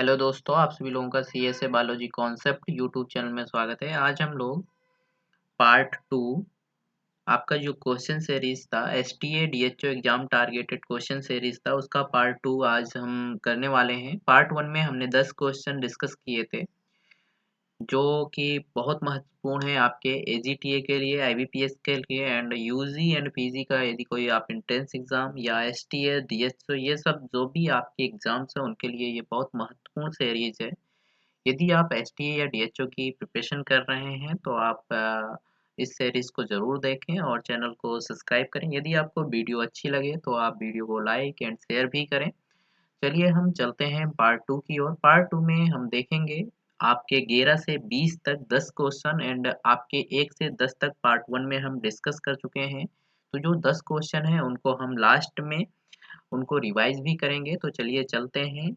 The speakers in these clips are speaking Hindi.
हेलो दोस्तों, आप सभी लोगों का C S A biology concept YouTube channel में स्वागत है। आज हम लोग पार्ट टू आपका जो क्वेश्चन सीरीज था S T A D H O exam targeted question series था उसका पार्ट टू आज हम करने वाले हैं। पार्ट वन में हमने 10 क्वेश्चन डिस्कस किए थे जो कि बहुत महत्वपूर्ण है आपके एजीटीए के लिए, आईबीपीएस के लिए एंड यूजी एंड पीजी का। यदि कोई आप एंट्रेंस एग्जाम या S T A D H O ये सब जो भी आपके एग्जाम्स हैं उनके लिए ये बहुत महत्वपूर्ण सीरीज है। यदि आप एसटीए या डीएचओ की प्रिपरेशन कर रहे हैं तो आप इस सीरीज को ज़रूर देखें और चैनल को सब्सक्राइब करें। यदि आपको वीडियो अच्छी लगे तो आप वीडियो को लाइक एंड शेयर भी करें। चलिए हम चलते हैं पार्ट टू की ओर। पार्ट टू में हम देखेंगे आपके 11 से 20 तक 10 क्वेश्चन एंड आपके 1 से 10 तक पार्ट वन में हम डिस्कस कर चुके हैं। तो जो 10 क्वेश्चन हैं उनको हम लास्ट में उनको रिवाइज भी करेंगे। तो चलिए चलते हैं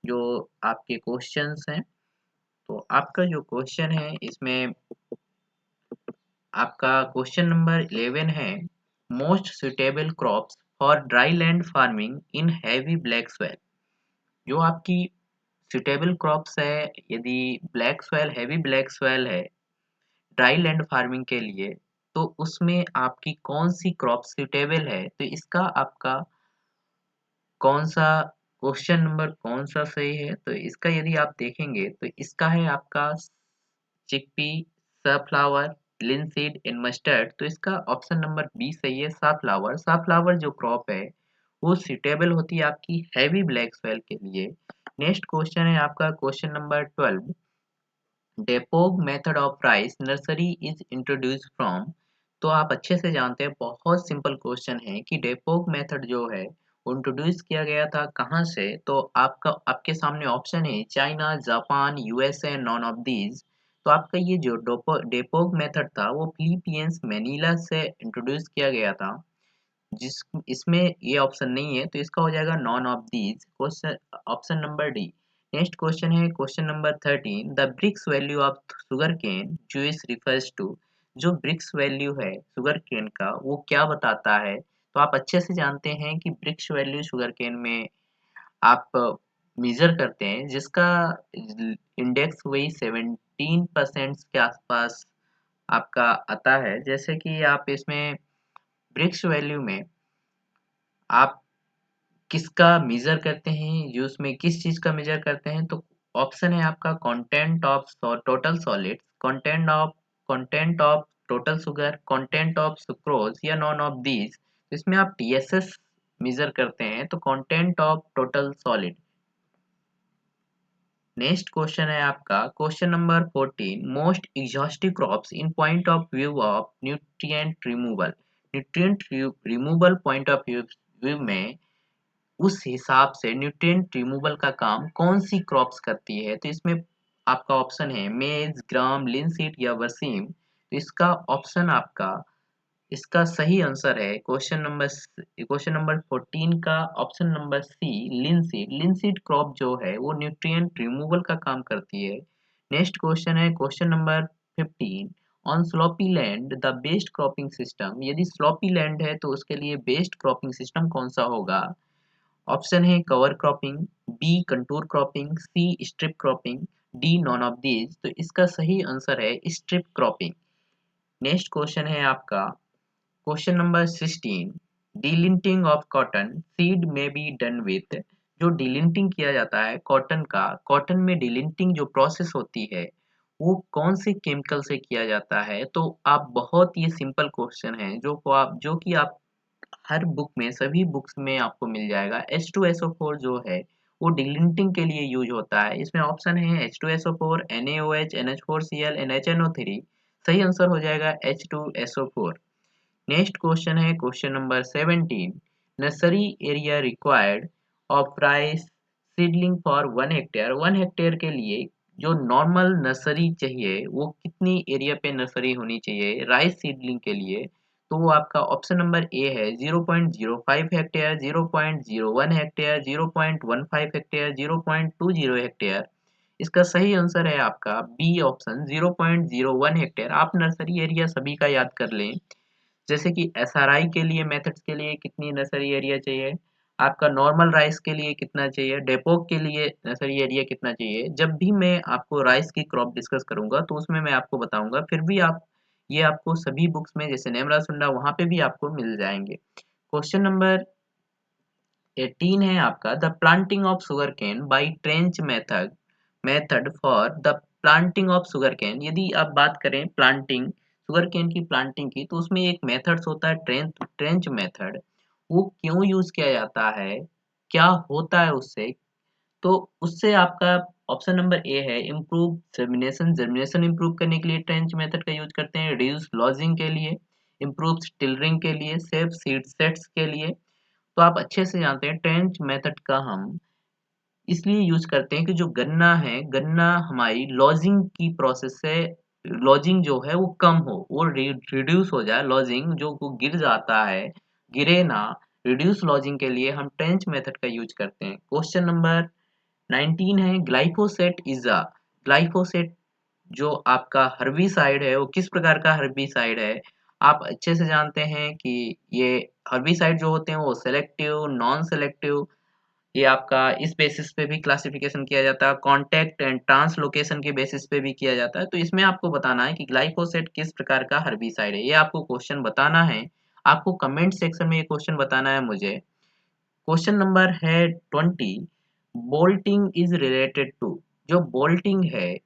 जो आपके क्वेश्चंस हैं। तो आपका जो क्वेश्चन है इसमें आपका क्वेश्चन नंबर 11 है, most suitable crops for dry land farming in heavy black soil. जो आपकी सुटेबल क्रॉप्स है, यदि black soil heavy black soil है ड्राई लैंड फार्मिंग के लिए, तो उसमें आपकी कौन सी क्रॉप सुटेबल है। तो इसका आपका कौन सा क्वेश्चन नंबर कौन सा सही है। तो इसका यदि आप देखेंगे तो इसका है आपका chickpea, sunflower, linseed and mustard. तो इसका ऑप्शन नंबर बी सही है, सनफ्लावर। सनफ्लावर जो क्रॉप है वो सुटेबल होती है आपकी हैवी ब्लैक सॉइल के लिए। नेक्स्ट क्वेश्चन है आपका question number 12, डेपोग method of rice nursery is introduce from. तो आप अच्छे से जानते हैं, बहुत सिंपल क्वेश्चन है कि डेपोग मेथड जो है वो इंट्रोड्यूस किया गया था कहाँ से। तो आपका आपके सामने ऑप्शन है China, Japan, USA, non of these. तो आपका ये जो डेपोग मेथड था वो फिलीपींस मैनीला से इंट्रोड्यूस किया गया था। जिस इसमें ये ऑप्शन नहीं है तो इसका हो जाएगा none of these, question option number D. Next question है question number 13, the Brix value of sugar cane juice refers to. जो ब्रिक्स वैल्यू है शुगर केन का वो क्या बताता है। तो आप अच्छे से जानते हैं कि ब्रिक्स वैल्यू शुगर केन में आप मेजर करते हैं जिसका इंडेक्स वही 17% के आसपास आपका आता है। जैसे कि आप इसमें ब्रिक्स वैल्यू में आप किसका मेजर करते हैं, जूस में किस चीज का मेजर करते हैं। तो ऑप्शन है आपका content of total solids, content of total sugar, content of sucrose या नॉन ऑफ दीज। इसमें आप टीएसएस मेजर करते हैं तो content of total solid. Next question है आपका question number 14, most exhaustive crops in point of view of nutrient removal. Nutrient removal point of view में उस हिसाब से न्यूट्रिएंट रिमूवल का काम कौन सी क्रॉप्स करती है। तो इसमें आपका ऑप्शन है मेज, ग्राम, लिनसीड या वसीम। तो इसका ऑप्शन आपका इसका सही आंसर है क्वेश्चन नंबर 14 का option number C, linseed. Linseed crop जो है वो न्यूट्रिएंट रिमूवल का काम करती है। नेक्स्ट क्वेश्चन है question number 15, on sloppy land the best cropping system. यदि स्लॉपी लैंड है तो उसके लिए बेस्ट क्रॉपिंग सिस्टम कौन सा होगा। ऑप्शन है cover cropping, B contour cropping, C strip cropping, D none of these. तो इसका सही आंसर है स्ट्रिप क्रॉपिंग। नेक्स्ट क्वेश्चन है आपका question number 16, delinting of cotton seed में बी डन विथ। जो डीलिंटिंग किया जाता है कॉटन का, कॉटन में डीलिंटिंग जो प्रोसेस होती है वो कौन से केमिकल से किया जाता है। तो आप बहुत ये सिंपल क्वेश्चन है जो कि आप हर बुक में, सभी बुक्स में आपको मिल जाएगा। H2SO4 जो है वो डीलिंटिंग के लिए यूज होता है। इसमें ऑप्शन है H2SO4, NaOH, NH4Cl, NHNO3। सही आंसर हो जाएगा H2SO4। नेक्स्ट क्वेश्चन है question number 17, nursery area required of rice seedling for 1 hectare. 1 hectare के लिए जो नॉर्मल नर्सरी चाहिए वो कितनी एरिया पे नर्सरी होनी चाहिए राइस सीडलिंग के लिए। तो वो आपका ऑप्शन नंबर ए है 0.05 हेक्टेयर, 0.01 हेक्टेयर, 0.15 हेक्टेयर, 0.20 हेक्टेयर। इसका सही आंसर है आपका बी ऑप्शन 0.01 हेक्टेयर। आप नर्सरी एरिया सभी का याद कर लें, जैसे कि एसआरआई के लिए मेथड्स के लिए कितनी नर्सरी एरिया चाहिए, आपका नॉर्मल राइस के लिए कितना चाहिए, डेपोक के लिए नर्सरी एरिया कितना चाहिए। जब भी मैं आपको राइस की क्रॉप डिस्कस करूंगा तो उसमें मैं आपको बताऊंगा, फिर भी आप ये आपको सभी बुक्स में जैसे नेमरा सुंडा वहां पे भी आपको मिल जाएंगे। क्वेश्चन नंबर 18 है आपका, the planting of sugar cane by trench method for the planting of sugar cane. यदि आप बात करें प्लांटिंग शुगर केन की प्लांटिंग की, तो उसमें एक मेथड्स होता है ट्रेंच ट्रेंच मेथड। वो क्यों यूज किया जाता है, क्या होता है उससे, तो उससे आपका ऑप्शन नंबर ए है इम्प्रूव जर्मिनेशन। जर्मिनेशन इम्प्रूव करने के लिए ट्रेंच मेथड का यूज करते हैं, रिड्यूस लॉजिंग के लिए, इम्प्रूव टिलरिंग के लिए, सेव सीड सेट्स के लिए। तो आप अच्छे से जानते हैं ट्रेंच मेथड का हम इसलिए यूज करते हैं कि जो गन्ना है, गन्ना हमारी लॉजिंग की प्रोसेस से लॉजिंग जो है वो कम हो, वो रिड्यूस हो जाए, लॉजिंग जो वो गिर जाता है गिरे ना, रिड्यूस लॉजिंग के लिए हम ट्रेंच मेथड का यूज करते हैं। क्वेश्चन नंबर 19 है, ग्लाइफोसेट इज अ, ग्लाइफोसेट जो आपका हर्बिसाइड है वो किस प्रकार का हर्बिसाइड है। आप अच्छे से जानते हैं कि ये हर्बिसाइड जो होते हैं वो सेलेक्टिव, नॉन सेलेक्टिव, ये आपका इस बेसिस पे भी क्लासिफिकेशन किया जाता है, कांटेक्ट एंड ट्रांसलोकेशन के बेसिस पे भी किया जाता है। तो इसमें आपको बताना है कि ग्लाइफोसेट किस प्रकार का हर्बिसाइड है, ये आपको क्वेश्चन बताना है। आपको कमेंट सेक्शन में ये क्वेश्चन बताना है मुझे। क्वेश्चन नंबर है 20, बोल्टिंग इज रिलेटेड टू। जो बोल्टिंग है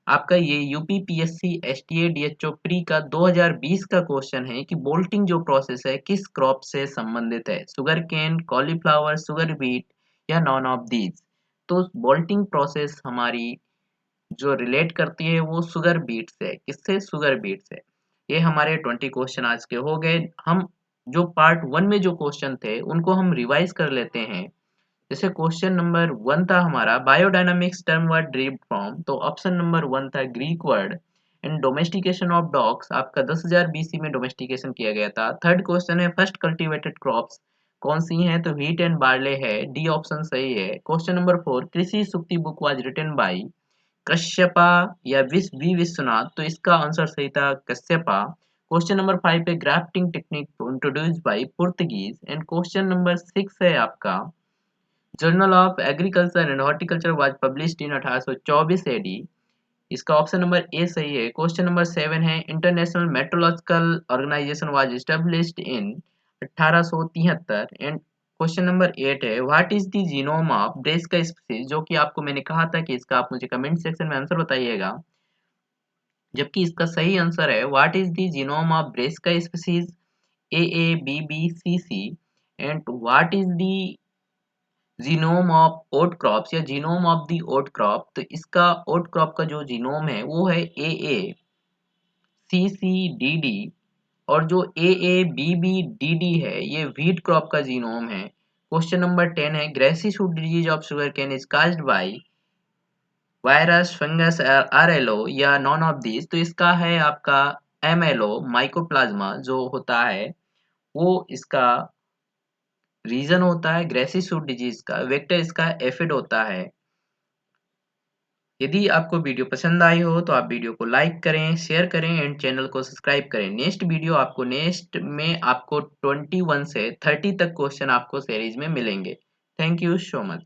आपका, ये यूपीपीएससी एसटीए डीएचओ प्री का 2020 का क्वेश्चन है कि बोल्टिंग जो प्रोसेस है किस क्रॉप से संबंधित है, sugar cane, cauliflower, sugar beet या नॉन ऑफ दीज। तो बोल्टिंग प्रोसेस हमारी जो रिलेट करती है वो शुगर बीट से, किससे, शुगर बीट से। ये हमारे 20 क्वेश्चन आज के हो गए। हम जो पार्ट 1 में जो क्वेश्चन थे उनको हम रिवाइज कर लेते हैं। जैसे क्वेश्चन नंबर 1 था हमारा, बायोडायनामिक्स टर्म वर्ड ड्रिव्ड फ्रॉम, तो ऑप्शन नंबर 1 था Greek word. In domestication of dogs आपका 10,000 बीसी में डोमेस्टिकेशन किया गया था। थर्ड क्वेश्चन है, फर्स्ट कल्टीवेटेड क्रॉप्स कौन सी हैं, तो व्हीट एंड बार्ले है, डी ऑप्शन सही है। क्वेश्चन नंबर 4, कृषि सुक्ति बुक वाज रिटन बाई कश्यपा या विश्वनाथ, तो इसका आंसर सही था कश्यपा। क्वेश्चन नंबर 5 पे, grafting technique introduced by Portuguese. And question number 6 है आपका, journal of agriculture and horticulture was published in 1824 AD. इसका ऑप्शन नंबर ए सही है। क्वेश्चन नंबर 7 है, international meteorological organization was established in 1873। And question number 8 है, what is the genome of Brassica species, जो कि आपको मैंने कहा था कि इसका आप मुझे कमेंट सेक्शन में आंसर बताइएगा, जबकि इसका सही आंसर है what is the genome of Brassica species, A A B B C C. And what is the genome of oat crops या genome of the oat crop, तो इसका ओट क्रॉप का जो जीनोम है वो है ए ए सी सी डी डी। और जो A A B B D D है ये व्हीट क्रॉप का जीनोम है। क्वेश्चन नंबर 10 है, grassy shoot disease of sugar cane is caused by virus, fungus, RLO या नॉन ऑफ दीज, तो इसका है आपका एमएलओ माइकोप्लाज्मा जो होता है वो इसका रीजन होता है। ग्रेसी शूट डिजीज का वेक्टर इसका एफिड होता है। यदि आपको वीडियो पसंद आई हो तो आप वीडियो को लाइक करें, शेयर करें एंड चैनल को सब्सक्राइब करें। नेक्स्ट में आपको 21 से 30 तक क्वेश्चन आपको सीरीज में मिलेंगे। Thank you so much.